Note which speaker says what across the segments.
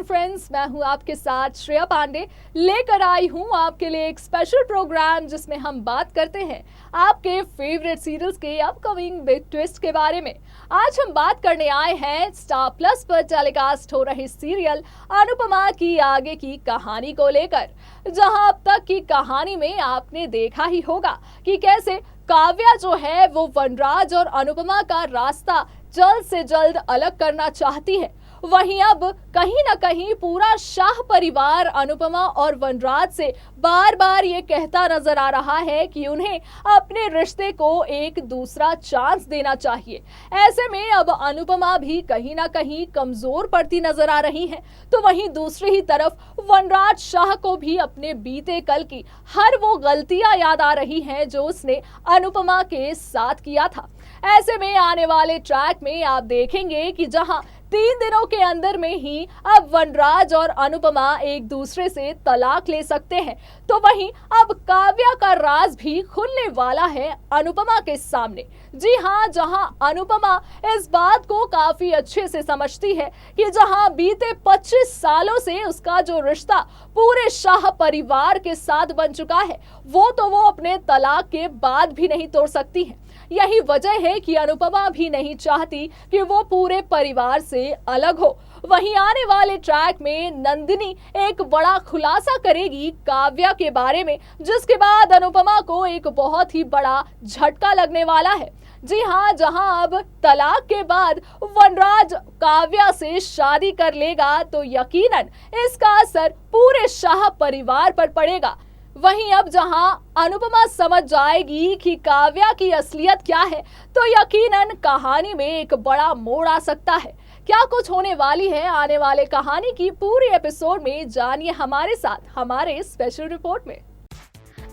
Speaker 1: Friends, मैं हूं आपके साथ श्रेया पांडे। लेकर आई हूं आपके लिए एक स्पेशल प्रोग्राम जिसमें हम बात करते हैं आपके फेवरेट सीरियल्स के अपकमिंग बिग ट्विस्ट के बारे में। आज हम बात करने आए हैं स्टार प्लस पर टेलीकास्ट हो रही सीरियल अनुपमा की आगे की कहानी को लेकर, जहां अब तक की कहानी में आपने देखा ही होगा कि कैसे काव्या जो है वो वनराज और अनुपमा का रास्ता जल्द से जल्द अलग करना चाहती है। वहीं अब कहीं ना कहीं पूरा शाह परिवार अनुपमा और वनराज से बार बार ये कहता नजर आ रहा है कि उन्हें अपने रिश्ते को एक दूसरा चांस देना चाहिए। ऐसे में अब अनुपमा भी कहीं ना कहीं कमजोर पड़ती नजर आ रही है, तो वहीं दूसरी ही तरफ वनराज शाह को भी अपने बीते कल की हर वो गलतियां याद आ रही हैं जो उसने अनुपमा के साथ किया था। ऐसे में आने वाले ट्रैक में आप देखेंगे कि जहां 3 दिनों के अंदर में ही अब वनराज और अनुपमा एक दूसरे से तलाक ले सकते हैं, तो वहीं अब काव्या का राज भी खुलने वाला है अनुपमा के सामने। जी हां, जहां अनुपमा इस बात को काफी अच्छे से समझती है कि जहां बीते 25 सालों से उसका जो रिश्ता पूरे शाह परिवार के साथ बन चुका है, वो अपने तलाक के बाद भी नहीं तोड़ सकती है। यही वजह है कि अनुपमा भी नहीं चाहती कि वो पूरे परिवार से अलग हो। वहीं आने वाले ट्रैक में नंदिनी एक बड़ा खुलासा करेगी काव्या के बारे में, जिसके बाद अनुपमा को एक बहुत ही बड़ा झटका लगने वाला है। जी हां, जहां अब तलाक के बाद वनराज काव्या से शादी कर लेगा तो यकीनन इसका असर पूरे शाह परिवार पर पड़ेगा। वहीं अब जहां अनुपमा समझ जाएगी कि काव्या की असलियत क्या है, तो यकीनन कहानी में एक बड़ा मोड़ आ सकता है। क्या कुछ होने वाली है आने वाले कहानी की पूरी एपिसोड में, जानिए हमारे साथ हमारे स्पेशल रिपोर्ट में।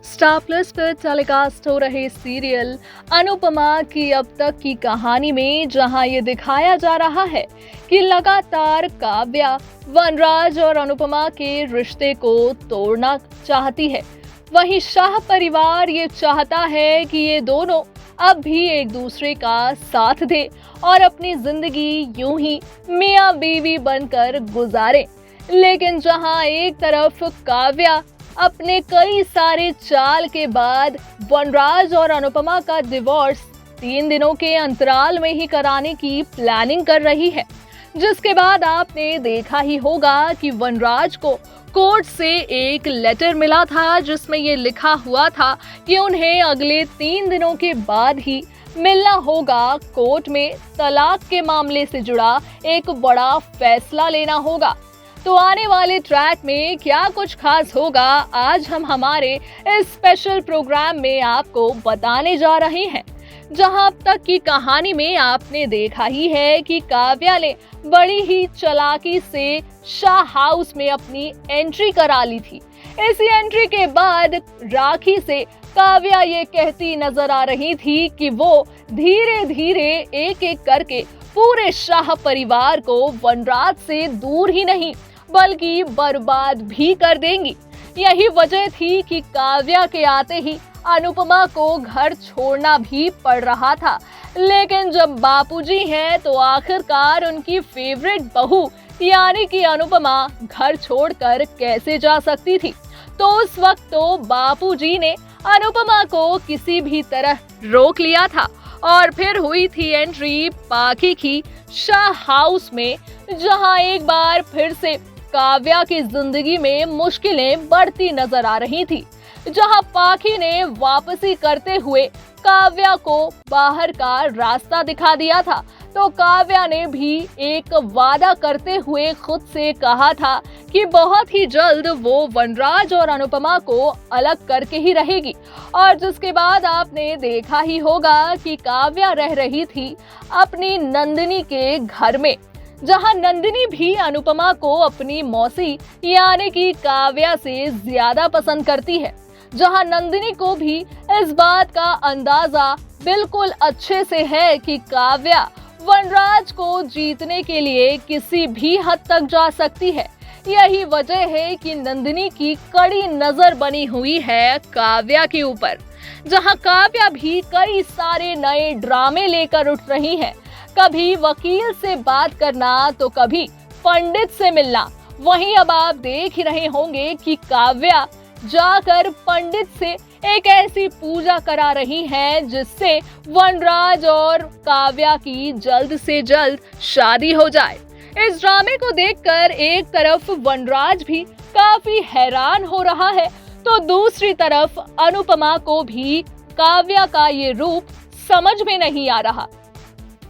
Speaker 1: स्टार प्लस पर टेलीकास्ट हो रहे सीरियल अनुपमा की अब तक की कहानी में जहां ये दिखाया जा रहा है कि लगातार काव्या वनराज और अनुपमा के रिश्ते को तोड़ना चाहती है, वहीं शाह परिवार ये चाहता है कि ये दोनों अब भी एक दूसरे का साथ दे और अपनी जिंदगी यूं ही मियां बीवी बनकर गुजारे। लेकिन जहां एक तरफ काव्या अपने कई सारे चाल के बाद वनराज और अनुपमा का डिवोर्स 3 दिनों के अंतराल में ही कराने की प्लानिंग कर रही है, जिसके बाद आपने देखा ही होगा कि वनराज को कोर्ट से एक लेटर मिला था जिसमें ये लिखा हुआ था कि उन्हें अगले 3 दिनों के बाद ही मिलना होगा। कोर्ट में तलाक के मामले से जुड़ा एक बड़ा फैसला लेना होगा। तो आने वाले ट्रैक में क्या कुछ खास होगा, आज हम हमारे इस स्पेशल प्रोग्राम में आपको बताने जा रहे हैं। जहां अब तक की कहानी में आपने देखा ही है कि काव्या ने बड़ी ही चालाकी से शाह हाउस में अपनी एंट्री करा ली थी। इसी एंट्री के बाद राखी से काव्या ये कहती नजर आ रही थी कि वो धीरे धीरे एक एक करके पूरे शाह परिवार को वनराज से दूर ही नहीं बल्कि बर्बाद भी कर देंगी। यही वजह थी कि काव्या के आते ही अनुपमा को घर छोड़ना भी पड़ रहा था। लेकिन जब बापूजी हैं तो आखिरकार उनकी फेवरेट बहू यानी कि अनुपमा घर छोड़कर कैसे जा सकती थी। तो उस वक्त तो बापूजी ने अनुपमा को किसी भी तरह रोक लिया था और फिर हुई थी एंट्री पाखी की शाह हाउस में, जहां एक बार फिर से काव्या की जिंदगी में मुश्किलें बढ़ती नजर आ रही थी। जहां पाखी ने वापसी करते हुए काव्या को बाहर का रास्ता दिखा दिया था, तो काव्या ने भी एक वादा करते हुए खुद से कहा था कि बहुत ही जल्द वो वनराज और अनुपमा को अलग करके ही रहेगी। और जिसके बाद आपने देखा ही होगा कि काव्या रह रही थी अपनी नंदिनी के घर में, जहां नंदिनी भी अनुपमा को अपनी मौसी यानी कि काव्या से ज्यादा पसंद करती है। जहां नंदिनी को भी इस बात का अंदाजा बिल्कुल अच्छे से है कि काव्या वनराज को जीतने के लिए किसी भी हद तक जा सकती है। यही वजह है कि नंदिनी की कड़ी नजर बनी हुई है काव्या के ऊपर, जहां काव्या भी कई सारे नए ड्रामे लेकर उठ रही है। कभी वकील से बात करना तो कभी पंडित से मिलना वहीं अब आप देख ही रहे होंगे कि काव्या जाकर पंडित से एक ऐसी पूजा करा रही हैं जिससे वनराज और काव्या की जल्द से जल्द शादी हो जाए। इस ड्रामे को देखकर एक तरफ वनराज भी काफी हैरान हो रहा है, तो दूसरी तरफ अनुपमा को भी काव्या का ये रूप समझ में नहीं आ रहा।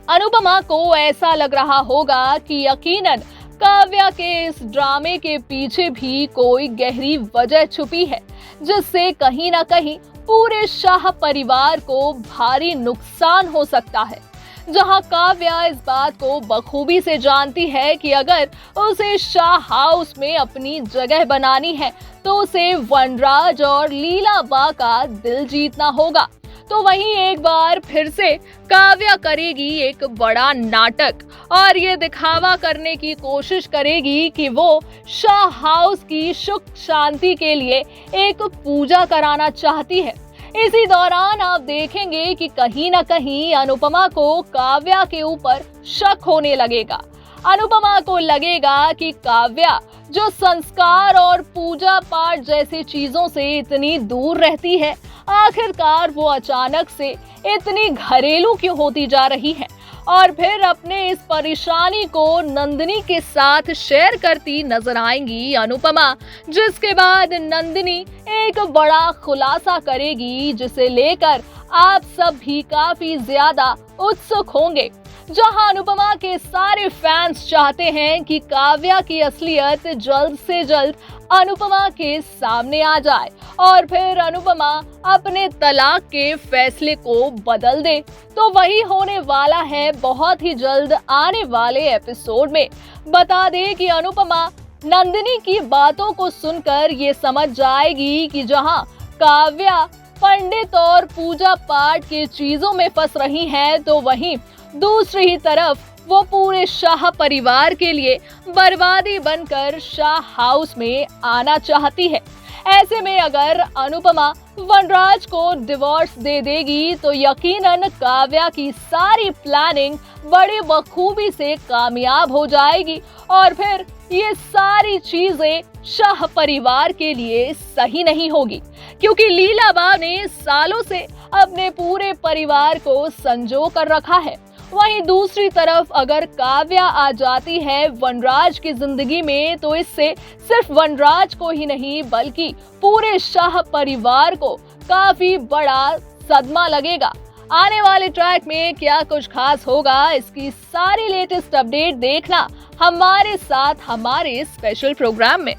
Speaker 1: अनुपमा को ऐसा लग रहा होगा कि यकीनन काव्या के इस ड्रामे के पीछे भी कोई गहरी वजह छुपी है, जिससे कहीं ना कहीं पूरे शाह परिवार को भारी नुकसान हो सकता है। जहां काव्या इस बात को बखूबी से जानती है कि अगर उसे शाह हाउस में अपनी जगह बनानी है तो उसे वनराज और लीलाबा का दिल जीतना होगा, तो वहीं एक बार फिर से काव्या करेगी एक बड़ा नाटक और ये दिखावा करने की कोशिश करेगी कि वो शाह हाउस की सुख शांति के लिए एक पूजा कराना चाहती है। इसी दौरान आप देखेंगे कि कहीं ना कहीं अनुपमा को काव्या के ऊपर शक होने लगेगा। अनुपमा को लगेगा कि काव्या जो संस्कार और पूजा पाठ जैसी चीजों से इतनी दूर रहती है, आखिरकार वो अचानक से इतनी घरेलू क्यों होती जा रही है, और फिर अपने इस परेशानी को नंदिनी के साथ शेयर करती नजर आएंगी अनुपमा, जिसके बाद नंदिनी एक बड़ा खुलासा करेगी जिसे लेकर आप सब भी काफी ज्यादा उत्सुक होंगे। जहां अनुपमा के सारे फैंस चाहते हैं कि काव्या की असलियत जल्द से जल्द अनुपमा के सामने आ जाए और फिर अनुपमा अपने तलाक के फैसले को बदल दे, तो वही होने वाला है बहुत ही जल्द आने वाले एपिसोड में। बता दें कि अनुपमा नंदिनी की बातों को सुनकर ये समझ जाएगी कि जहां काव्या पंडित और पूजा पाठ की चीजों में फंस रही है, तो वहीं दूसरी ही तरफ वो पूरे शाह परिवार के लिए बर्बादी बनकर शाह हाउस में आना चाहती है। ऐसे में अगर अनुपमा वनराज को डिवोर्स दे देगी तो यकीनन काव्या की सारी प्लानिंग बड़ी बखूबी से कामयाब हो जाएगी और फिर ये सारी चीजें शाह परिवार के लिए सही नहीं होगी, क्योंकि लीलाबा ने सालों से अपने पूरे परिवार को संजो कर रखा है। वहीं दूसरी तरफ अगर काव्या आ जाती है वनराज की जिंदगी में, तो इससे सिर्फ वनराज को ही नहीं बल्कि पूरे शाह परिवार को काफी बड़ा सदमा लगेगा। आने वाले ट्रैक में क्या कुछ खास होगा, इसकी सारी लेटेस्ट अपडेट देखना हमारे साथ हमारे स्पेशल प्रोग्राम में।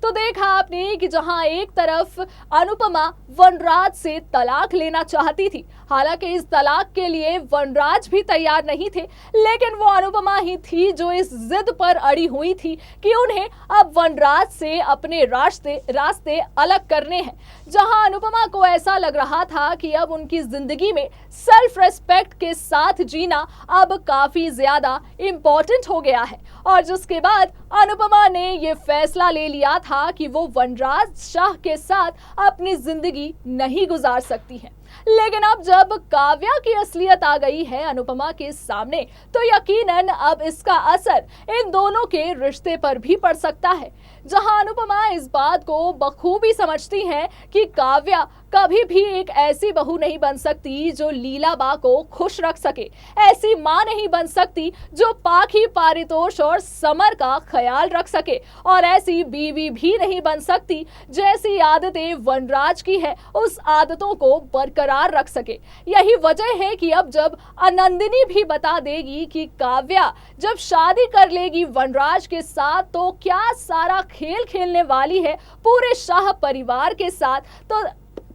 Speaker 1: तो देखा आपने कि जहां एक तरफ अनुपमा वनराज से तलाक लेना चाहती थी, हालांकि इस तलाक के लिए वनराज भी तैयार नहीं थे, लेकिन वो अनुपमा ही थी जो इस जिद पर अड़ी हुई थी कि उन्हें अब वनराज से अपने रास्ते अलग करने हैं। जहां अनुपमा को ऐसा लग रहा था कि अब उनकी जिंदगी में सेल्फ रेस्पेक्ट के साथ जीना अब काफी ज्यादा इम्पोर्टेंट हो गया है, और जिसके बाद अनुपमा ने ये फैसला ले लिया था कि वो वनराज शाह के साथ अपनी जिंदगी नहीं गुजार सकती है। लेकिन अब जब काव्या की असलियत आ गई है अनुपमा के सामने, तो यकीनन अब इसका असर इन दोनों के रिश्ते पर भी पड़ सकता है। जहां अनुपमा इस बात को बखूबी समझती हैं कि काव्या कभी भी एक ऐसी बहू नहीं बन सकती जो लीलाबा को खुश रख सके, ऐसी मां नहीं बन सकती जो पाखी पारितोष और समर का ख्याल रख सके, और ऐसी बीवी भी नहीं बन सकती जैसी आदतें वनराज की है उस आदतों को बरकरार रख सके। यही वजह है कि अब जब नंदिनी भी बता देगी कि काव्या जब शादी कर लेगी वनराज के साथ तो क्या सारा खेल खेलने वाली है पूरे शाह परिवार के साथ, तो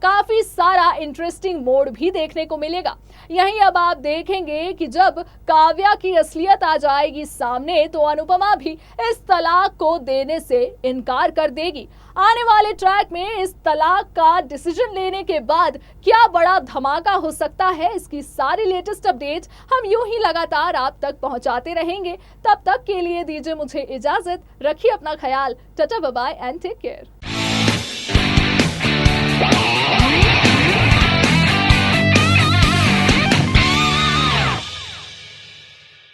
Speaker 1: काफी सारा इंटरेस्टिंग मोड भी देखने को मिलेगा। यहीं अब आप देखेंगे कि जब काव्या की असलियत आ जाएगी सामने, तो अनुपमा भी इस तलाक को देने से इनकार कर देगी। आने वाले ट्रैक में इस तलाक का डिसीजन लेने के बाद क्या बड़ा धमाका हो सकता है, इसकी सारी लेटेस्ट अपडेट हम यूं ही लगातार आप तक पहुंचाते रहेंगे। तब तक के लिए दीजिए मुझे इजाजत, रखिए अपना ख्याल। Tata bye bye and take care.